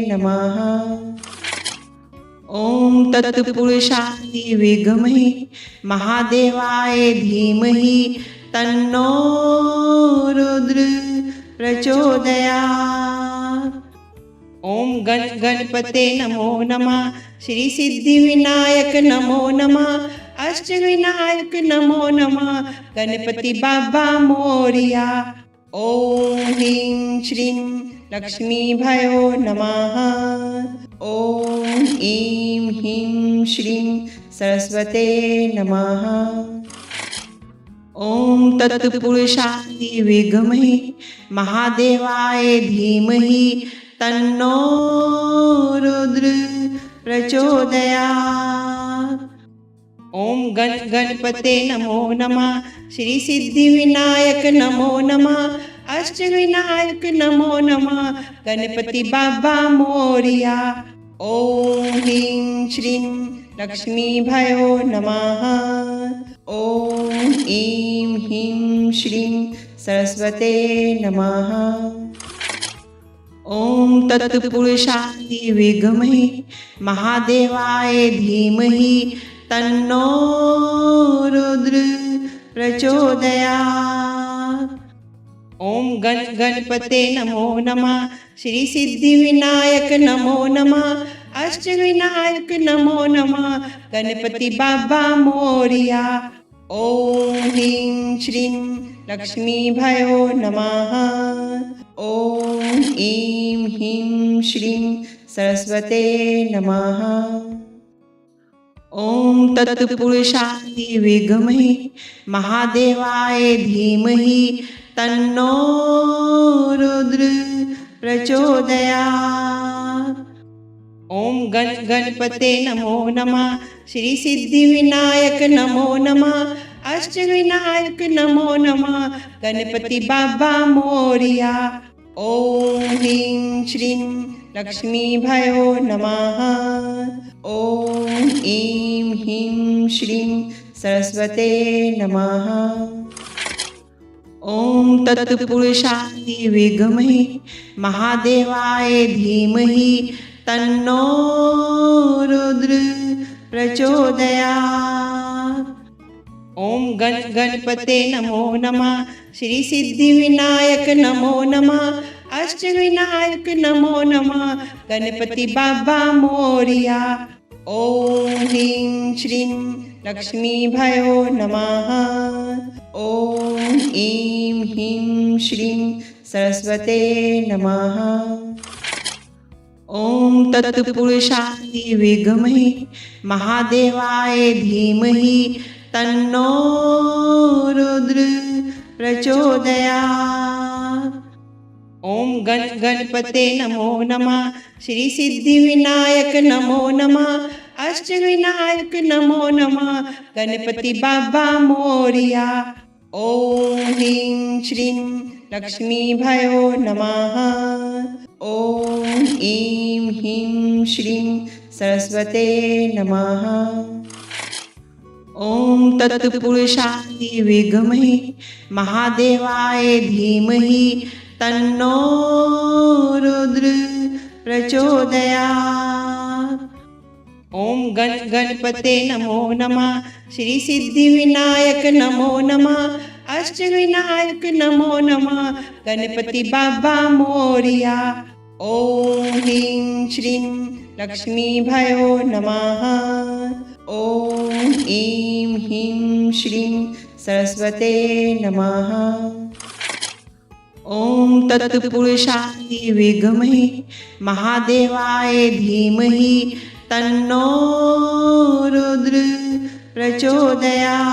नमः। ओम तत्पुरुषाय विद्महे महादेवाय धीमहि तन्नो रुद्र प्रचोदयात्। ओम गणपते नमो नमः श्री सिद्धिविनायक नमो नमः अष्टविनायक नमो नमः गणपति बाबा मोरिया। ओम ह्रीं श्रीं लक्ष्मीभयो नमः। ओम ऐं ह्रीं श्रीं सरस्वते नमः। ओम तत्पुरुषाय विद्महे महादेवाय धीमहि तन्नो रुद्र प्रचोदयात्। ओम गणपते नमो नमः श्री सिद्धिविनायक नमो नमः अष्टविनायक नमो नमः गणपति बाबा मोरिया। ओम ह्रीं श्रीं लक्ष्मीभयो नमः। ओम ऐं ह्रीं श्रीं सरस्वते नमः। ओम तत्पुरुषाय विद्महे महादेवाय धीमहि तन्नो रुद्र प्रचोदयात्। ओम गणपते नमो नमः श्री सिद्धिविनायक नमो नमः अष्टविनायक नमो नमः गणपति बाबा मोरिया। ओम ह्रीं श्रीं लक्ष्मीभयो नमः। ओम ऐं ह्रीं श्रीं सरस्वते नमः। ओम तत्पुरुषाय विद्महे महादेवाय धीमहि तन्नो रुद्र प्रचोदयात्। ओम गणपते नमो नमः श्री सिद्धिविनायक नमो नमः अष्टविनायक नमो नमः गणपति बाबा मोरिया। ओम ह्रीं श्रीं लक्ष्मीभयो नमः। ओम ऐं ह्रीं श्रीं सरस्वते नमः। ओम तत्पुरुषाय विद्महे महादेवाय धीमहि तन्नो रुद्र प्रचोदयात्। ओम गणपते नमो नमः श्री सिद्धिविनायक नमो नमः अष्टविनायक नमो नमः गणपति बाबा मोरिया। ओम ह्रीं श्रीं लक्ष्मीभयो नमः। ओम ऐं ह्रीं श्रीं सरस्वते नमः। ओम तत्पुरुषाय विद्महे महादेवाय धीमहि तन्नो रुद्र प्रचोदयात्। ओम गणपते नमो नमः श्री सिद्धिविनायक नमो नमः अष्टविनायक नमो नमः गणपति बाबा मोरिया। ओम ह्रीं श्रीं लक्ष्मीभयो नमः। ओम ऐं ह्रीं श्रीं सरस्वते नमः। ओम तत्पुरुषाय विद्महे महादेवाय धीमहि तन्नो रुद्र प्रचोदयात्। ओम गणपते नमो नमः श्री सिद्धिविनायक नमो नमः अष्टविनायक नमो नमः गणपति बाबा मोरिया। ओम ह्रीं श्रीं लक्ष्मीभयो नमः। ओम ऐं ह्रीं श्रीं सरस्वते नमः। ओम तत्पुरुषाय विद्महे महादेवाय धीमहि तन्नो रुद्र प्रचोदयात्।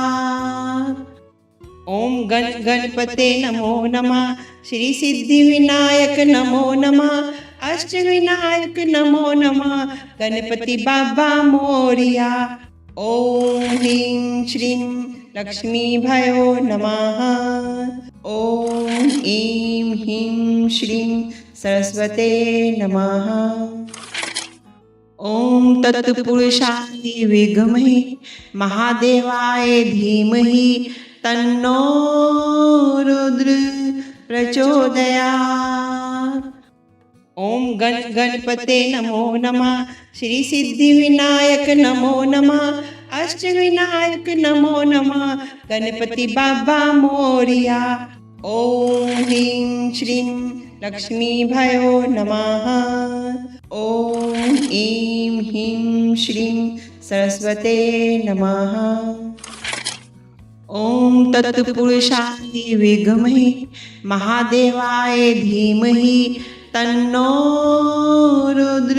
ओम गणपते नमो नमः श्री सिद्धिविनायक नमो नमः अष्टविनायक नमो नमः गणपति बाबा मोरिया। ओम ह्रीं श्रीं लक्ष्मीभयो नमः। ॐ ऐं ह्रीं श्रीं सरस्वते नमः। ॐ तत्पुरुषाय विद्महे महादेवाय धीमहि तन्नो रुद्र प्रचोदयात्। ॐ गणपते नमो नमः। श्री सिद्धिविनायक नमो नमः। अष्टविनायक नमो नमः। गणपति बाबा मोरिया। ॐ ह्रीं श्रीं लक्ष्मीभयो नमः। ॐ ऐं ह्रीं श्रीं सरस्वते नमः। ॐ तत्पुरुषाय विद्महे महादेवाय धीमहि तन्नो रुद्र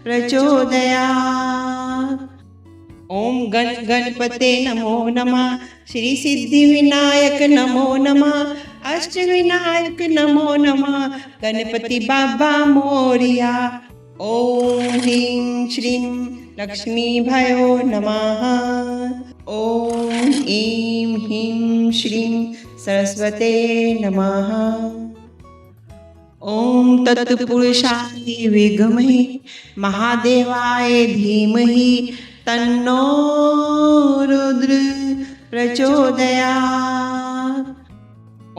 प्रचोदयात्। ॐ गणपते नमो नमः। श्री सिद्धिविनायक नमो नमः। अष्टविनायक नमो नमः। गणपति बाबा मोरिया। ॐ ह्रीं श्रीं लक्ष्मीभयो नमः। ॐ ऐं ह्रीं श्रीं सरस्वते नमः। ॐ तत्पुरुषाय विद्महे महादेवाय धीमहि तन्नो रुद्र प्रचोदयात्।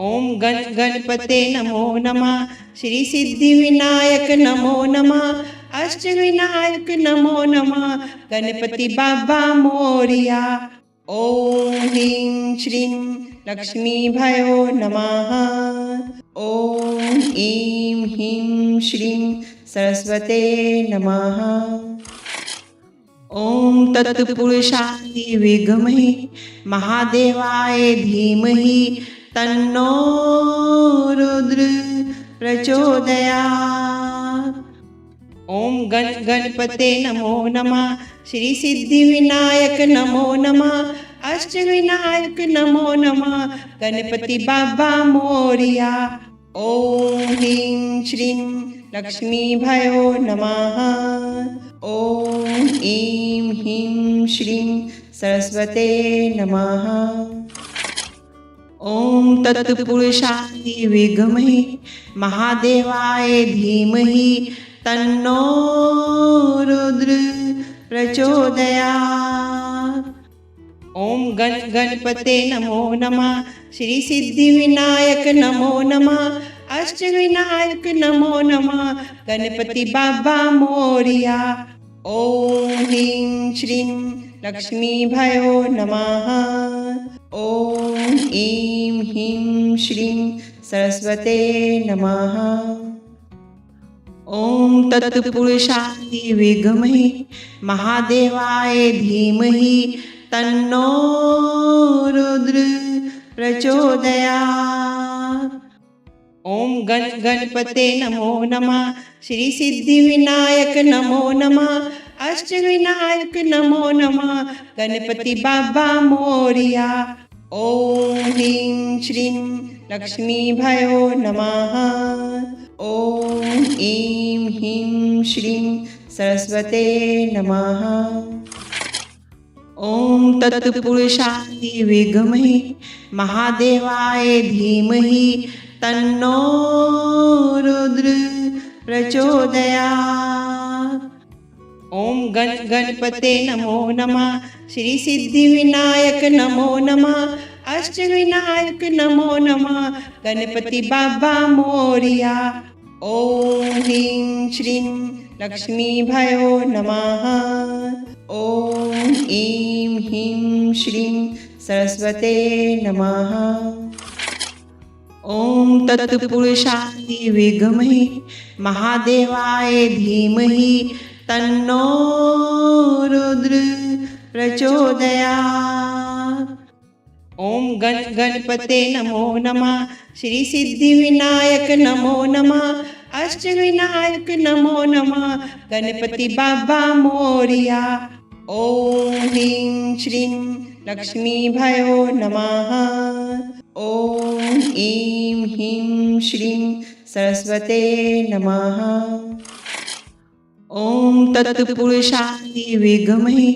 ॐ गणपते नमो नमः। श्री सिद्धिविनायक नमो नमः। अष्टविनायक नमो नमः। गणपति बाबा मोरिया। ॐ ह्रीं श्रीं लक्ष्मीभयो नमः। ॐ ऐं ह्रीं श्रीं सरस्वते नमः। ॐ तत्पुरुषाय विद्महे महादेवाय धीमहि तन्नो रुद्र प्रचोदयात्। ॐ गणपते नमो नमः। श्री सिद्धिविनायक नमो नमः। अष्टविनायक नमो नमः। गणपति बाबा मोरिया। ॐ ह्रीं श्रीं लक्ष्मीभयो नमः। ॐ ऐं ह्रीं श्रीं सरस्वते नमः। ॐ तत्पुरुषाय विद्महे महादेवाय धीमहि तन्नो रुद्र प्रचोदयात्। ॐ गणपते नमो नमः। श्री सिद्धिविनायक नमो नमः। अष्टविनायक नमो नमः। गणपति बाबा मोरिया। ॐ ह्रीं श्रीं लक्ष्मीभयो नमः। ॐ ऐं ह्रीं श्रीं सरस्वते नमः। ॐ तत्पुरुषाय विद्महे महादेवाय धीमहि तन्नो रुद्र प्रचोदयात्। ॐ गणपते नमो नमः। श्री सिद्धिविनायक नमो नमः। अष्टविनायक नमो नमः। गणपति बाबा मोरिया। ॐ ह्रीं श्रीं लक्ष्मीभयो नमः। ॐ ऐं ह्रीं श्रीं सरस्वते नमः। ॐ तत्पुरुषाय विद्महे महादेवाय धीमहि तन्नो रुद्र प्रचोदयात्। ॐ गणपते नमो नमः। श्री सिद्धिविनायक नमो नमः। अष्टविनायक नमो नमः। गणपति बाबा मोरिया। ॐ ह्रीं श्रीं लक्ष्मीभयो नमः। ॐ ऐं ह्रीं श्रीं सरस्वते नमः। ॐ तत्पुरुषाय विद्महे महादेवाय धीमहि तन्नो रुद्र प्रचोदयात्। ॐ गणपते नमो नमः। श्री सिद्धिविनायक नमो नमः। अष्टविनायक नमो नमः। गणपति बाबा मोरिया। ॐ ह्रीं श्रीं लक्ष्मीभयो नमः। ॐ ऐं ह्रीं श्रीं सरस्वते नमः। ॐ तत्पुरुषाय विद्महे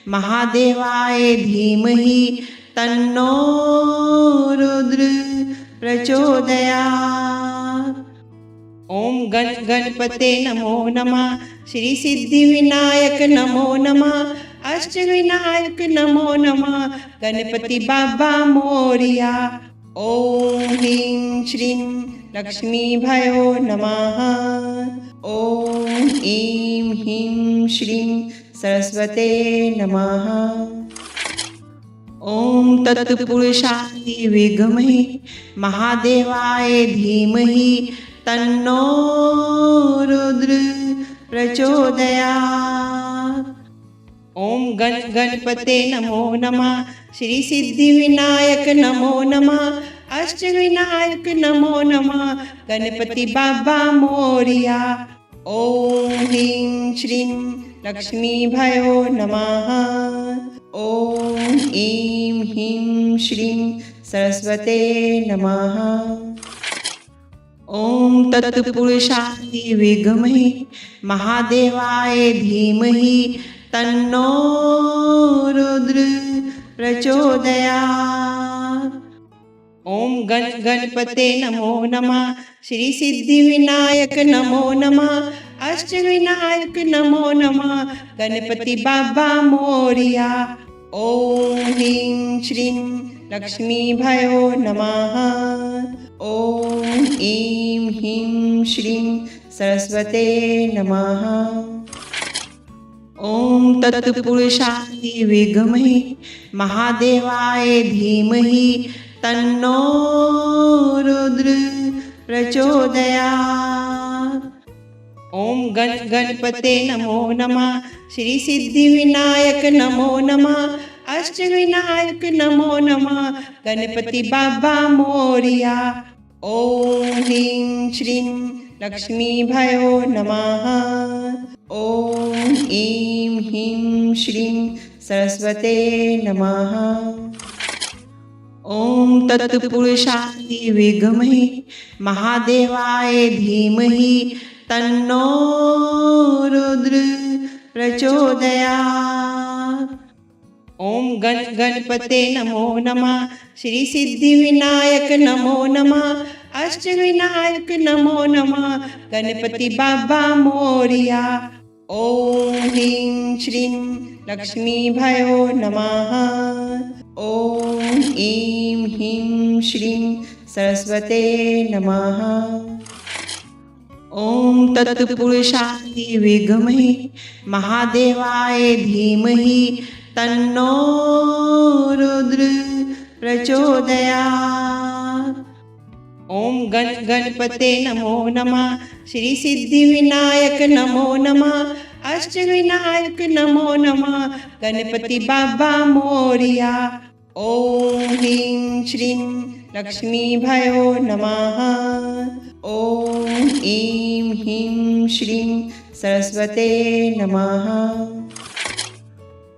महादेवाय धीमहि तन्नो रुद्र प्रचोदयात्। ओम गणपते नमो नमः। श्री सिद्धिविनायक नमो नमः। अष्टविनायक नमो नमः। गणपति बाबा मोरिया। ओम ह्रीं श्रीं लक्ष्मी भयो नमः। ओम ऐं ह्रीं श्रीं सरस्वते नमः। ओम तत्पुरुषाय विद्महे महादेवाय धीमहि तन्नो रुद्र प्रचोदयात्। ओम गणपते नमो नमः। श्री सिद्धिविनायक नमो नमः। अष्टविनायक नमो नमः। गणपति बाबा मोरिया। ओम ह्रीं श्रीं लक्ष्मी भयो नमः। ओम ऐं ह्रीं श्रीं सरस्वते नमः। ओम तत्पुरुषाय विद्महे महादेवाय धीमहि तन्नो रुद्र प्रचोदयात्। ओम गणपते नमो नमः। श्री सिद्धिविनायक नमो नमः। अष्टविनायक नमो नमः। गणपति बाबा मोरिया। ओम ह्रीं श्रीं लक्ष्मी भयो नमः। ओम ऐं ह्रीं श्रीं सरस्वते नमः। ओम तत्पुरुषाय विद्महे महादेवाय धीमहि तन्नो रुद्र प्रचोदयात्। ओम गणपते नमो नमः। श्री सिद्धिविनायक नमो नमः। अष्टविनायक नमो नमः। गणपति बाबा मोरिया। ओम ह्रीं श्रीं लक्ष्मी भयो नमः। ओम ऐं ह्रीं श्रीं सरस्वते नमः। ओम तत्पुरुषाय विद्महे महादेवाय धीमहि तन्नो रुद्र प्रचोदयात्। ओम गणपते नमो नमः। श्री सिद्धिविनायक नमो नमः। अष्टविनायक नमो नमः। गणपति बाबा मोरिया। ओम ह्रीं श्रीं लक्ष्मी भयो नमः। ओम ऐं ह्रीं श्रीं सरस्वते नमः। ओम तत्पुरुषाय विद्महे महादेवाय धीमहि तन्नो रुद्र प्रचोदयात्। ओम गणपते नमो नमः। श्री सिद्धिविनायक नमो नमः। अष्टविनायक नमो नमः। गणपति बाबा मोरिया। ओम ह्रीं श्रीं लक्ष्मी भयो नमः। ओम ऐं ह्रीं श्रीं सरस्वते नमः।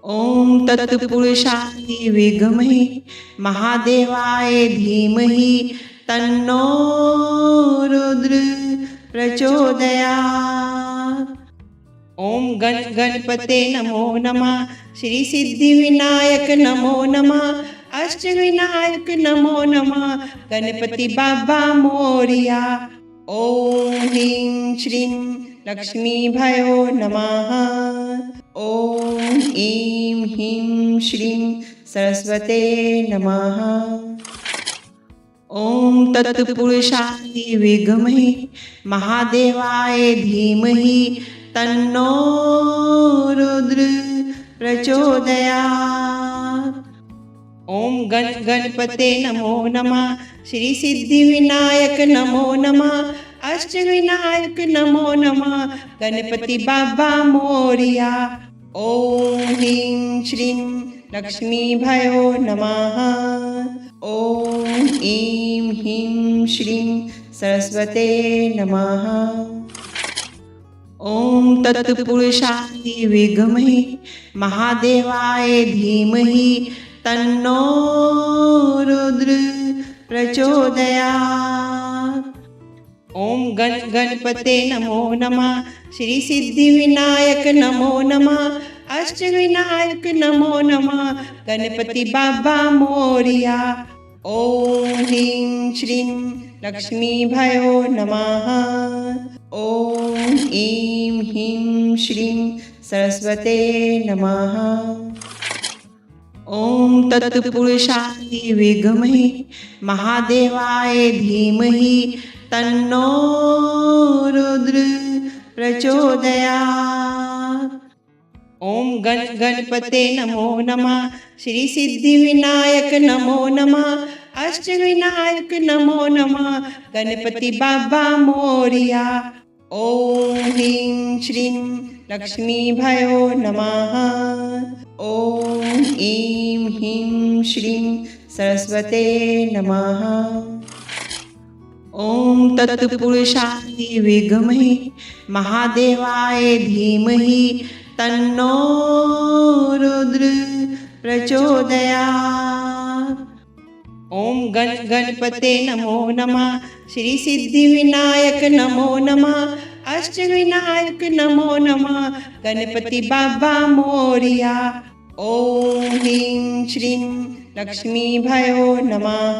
ओम तत्पुरुषाय विद्महे महादेवाय धीमहि तन्नो रुद्र प्रचोदयात्। ओम गणपते नमो नमः। श्री सिद्धिविनायक नमो नमः। अष्टविनायक नमो नमः। गणपति बाबा मोरिया। ओम ह्रीं श्रीं लक्ष्मी भयो नमः। ओम ऐं ह्रीं श्रीं सरस्वते नमः। ओम तत्पुरुषाय विद्महे महादेवाय धीमहि तन्नो रुद्र प्रचोदयात्। ओम गणपते नमो नमः। श्री सिद्धिविनायक नमो नमः। अष्टविनायक नमो नमः। गणपति बाबा मोरिया। ओम ह्रीं श्रीं लक्ष्मी भयो नमः। ओम ऐं ह्रीं श्रीं सरस्वते नमः। ओम तत्पुरुषाय विद्महे महादेवाय धीमहि तन्नो रुद्र प्रचोदयात्। ओम गणपते नमो नमः। श्री सिद्धिविनायक नमो नमः। अष्टविनायक नमो नमः गणपति बाबा मोरिया। ओम ह्रीं श्रीं लक्ष्मी भयो नमः। ओम ऐं ह्रीं श्रीं सरस्वते नमः। ओम तत्पुरुषाय विद्महे महादेवाय धीमहि तन्नो रुद्र प्रचोदयात्। ओम गणपते नमो नमः श्री सिद्धि विनायक नमो नमः अष्टविनायक नमो नमः गणपति बाबा मोरिया। ओम ह्रीं श्रीं लक्ष्मी भयो नमः। ओम ऐं ह्रीं श्रीं सरस्वते नमः। ओम तत्पुरुषाय विद्महे महादेवाय धीमहि तन्नो रुद्र प्रचोदयात्। ओम गणपते नमो नमः श्री सिद्धि विनायक नमो नमः अष्टविनायक नमो नमः गणपति बाबा मोरिया। ओम ह्रीं श्रीं लक्ष्मी भयो नमः।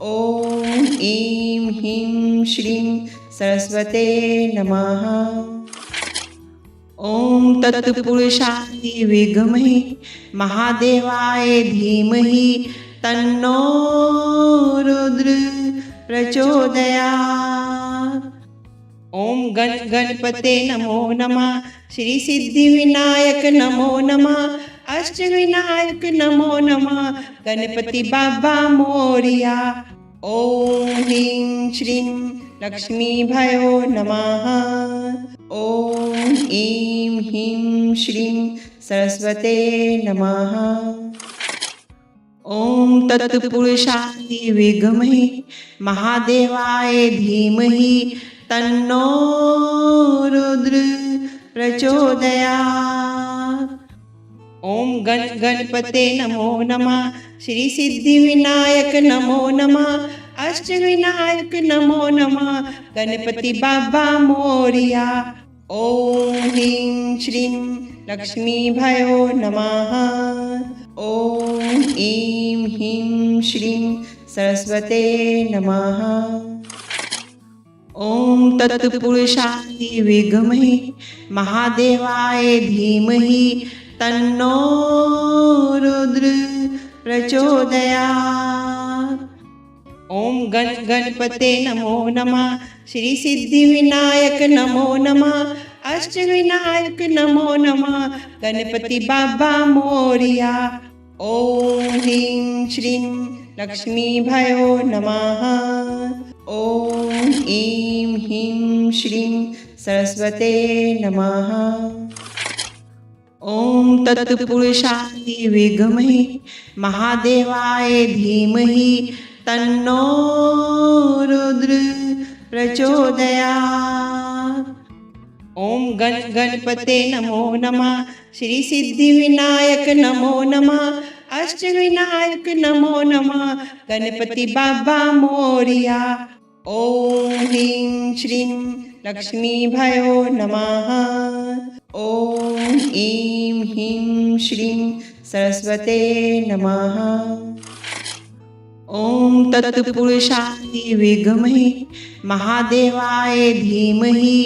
ओम ऐं ह्रीं श्रीं सरस्वते नमः। ओम तत्पुरुषाय विद्महे महादेवाय धीमहि तन्नो रुद्र प्रचोदयात्। ओम गणपते नमो नमः श्री सिद्धि विनायक नमो नमः अष्टविनायक नमो नमः गणपति बाबा मोरिया। ओम ह्रीं श्रीं लक्ष्मी भयो नमः। ओम ऐं ह्रीं श्रीं सरस्वते नमः। ओम तत्पुरुषाय विद्महे महादेवाय धीमहि तन्नो रुद्र प्रचोदयात्। ओम गणपते नमो नमः श्री सिद्धि विनायक नमो नमः अष्टविनायक नमो नमः गणपति बाबा मोरिया। ओम ह्रीं श्रीं लक्ष्मी भयो नमः। ओम ऐं ह्रीं श्रीं सरस्वते नमः। ओम तत्पुरुषाय विद्महे महादेवाय धीमहि तन्नो रुद्र प्रचोदयात्। ओम गणपते नमो नमः श्री सिद्धि विनायक नमो नमः अष्टविनायक नमो नमः गणपति बाबा मोरिया। ओम ह्रीं श्रीं लक्ष्मी भयो नमः। ओम ऐं ह्रीं श्रीं सरस्वते नमः। ओम तत्पुरुषाय विद्महे महादेवाय धीमहि तन्नो रुद्र प्रचोदयात्। ओम गणपते नमो नमः श्री सिद्धि विनायक नमो नमः अष्टविनायक नमो नमः गणपति बाबा मोरिया। ओम ह्रीं श्रीं लक्ष्मी भयो नमः। ओम ऐं ह्रीं श्रीं सरस्वते नमः। ओम तत्पुरुषाय विद्महे महादेवाय धीमहि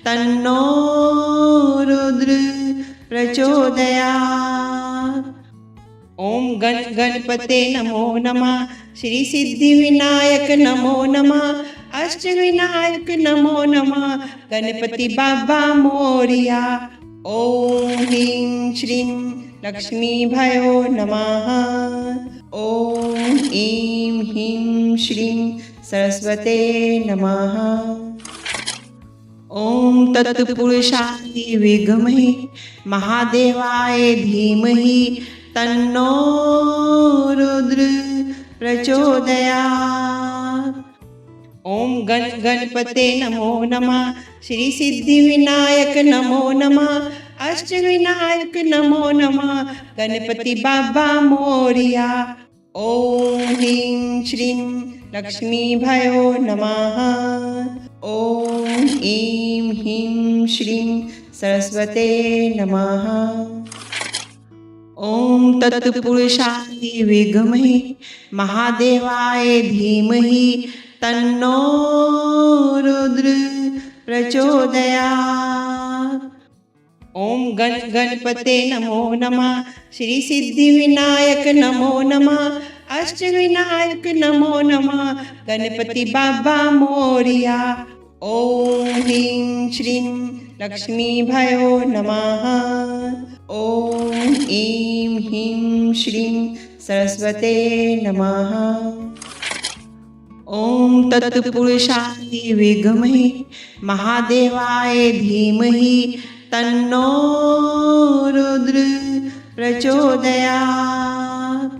तन्नो रुद्र प्रचोदयात्। ओम गणपते नमो नमः श्री सिद्धि विनायक नमो नमः अष्टविनायक नमो नमः गणपति बाबा मोरिया। ओम ह्रीं श्रीं लक्ष्मी भयो नमः। ओम ऐं ह्रीं श्रीं सरस्वते नमः। ओम तत्पुरुषाय विद्महे महादेवाय धीमहि तन्नो रुद्र प्रचोदयात्। ओम गणपते नमो नमः श्री सिद्धि विनायक नमो नमः अष्टविनायक नमो नमः गणपति बाबा मोरिया। ओम ह्रीं श्रीं लक्ष्मी भयो नमः। ओम ऐं ह्रीं श्रीं सरस्वते नमः। तत्पुरुषाय विद्महे महादेवाय धीमहि तन्नो रुद्र प्रचोदयात्। ओम गणपते नमो नमः। श्री सिद्धिविनायक नमो नमः। अष्टविनायक नमो नमः। गणपति बाबा मोरिया। ओम ह्रीं श्रीं लक्ष्मी भयो नमः। ओम ऐं ह्रीं श्रीं सरस्वते नमः। ओम तत्पुरुषाय विद्महे महादेवाय धीमहि तन्नो रुद्र प्रचोदयात्।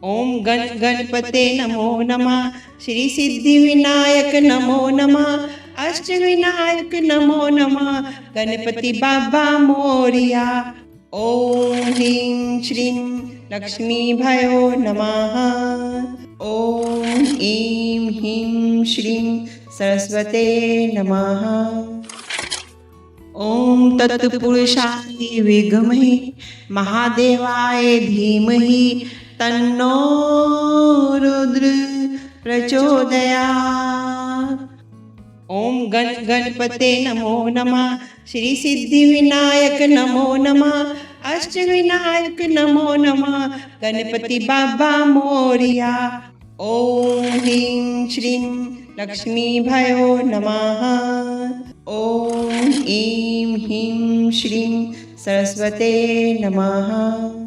ओम गणपते नमो नमः। श्री सिद्धिविनायक नमो नमः। अष्टविनायक नमो नमः। गणपति बाबा मोरिया। ओम ह्रीं श्रीं लक्ष्मी भयो नमः। ओम ऐं ह्रीं श्रीं सरस्वते नमः। ओम तत्पुरुषाय विद्महे महादेवाय धीमहि तन्नो रुद्र प्रचोदयात्। ओम गणपते नमो नमः। श्री सिद्धिविनायक नमो नमः। अष्टविनायक नमो नमः। गणपति बाबा मोरिया। ओम ह्रीं श्रीं लक्ष्मी भयो नमः। ओम ऐं ह्रीं श्रीं सरस्वते नमः।